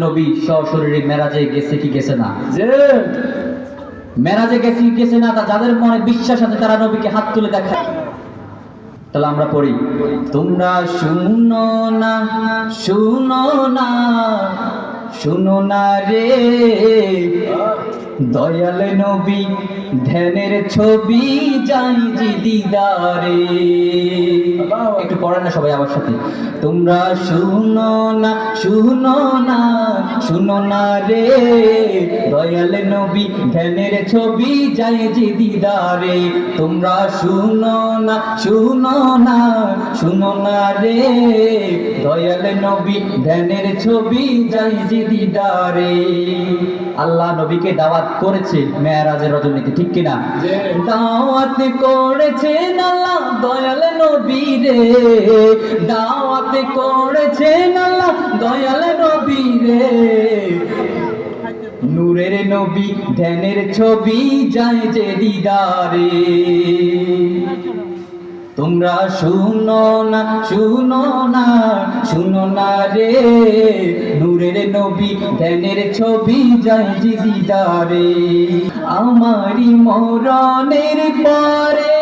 নবী সশরীরে মেরাজে গেছে কি গেছে না? মেরাজে গেছে কি গেছে না? তা যাদের মনে বিশ্বাস আছে তারা নবীকে হাত তুলে দেখায়। তাহলে আমরা পড়ি, তোমরা শুনো না শুনো না শুনো না রে দয়াল নবী ধ্যানের ছবি যাই যে দিদারে। একটু পড়েন না সবাই আমার সাথে, তোমরা শুনো না শুনো না শুনো না রে দয়াল নবী ধ্যানের ছবি যাই যে দিদারে। তোমরা শুনো না শুনো না শুনো না রে দয়াল নবী ধ্যানের ছবি যাই যে দিদারে। আল্লাহ নবীকে দাওয়াত করেছে মেরাজের রজনীতে, ঠিক কিনা? দাওয়াত করেছেন আল্লাহ দয়াল নবী রে, দাওয়াত করেছেন আল্লাহ দয়াল নবী রে। নূরের নবী ধ্যানের ছবি যায় যে দিদারে। তোমরা শুনো না শুনো না শুনো না রে নূরের নবী ধ্যানের ছবি যায় যে দিদারে। আমারি মরণের পরে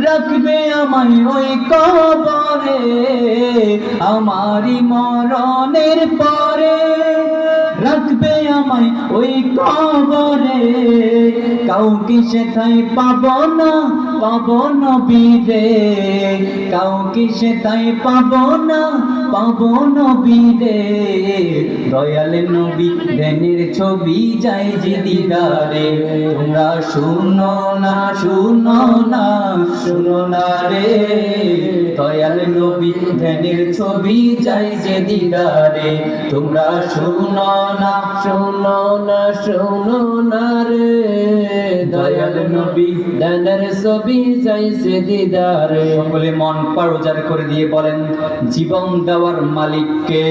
রাখবে আমায় ওই কবরে, আমারি মরণের পরে রাখবে আমায় ওই কবরে। কাউকে সেথায় পাবো না পাবো নবী রে, কাউকে সেথায় পাবো না পাবো নবী রে। দয়াল নবী ধ্যানের ছবি যাই যে দিদারে। তোমরা শুনো না শুনো না শুনো না রে দয়াল নবী ধ্যানের ছবি যাই যে দিদারে। তোমরা শুনো না শুনো না শুনো না রে দয়াল নবী ধ্যানের ছবি যাই যে দিদারে। সকলে মন পার উজাড় করে দিয়ে বলেন, জীবন দেওয়ার মালিককে।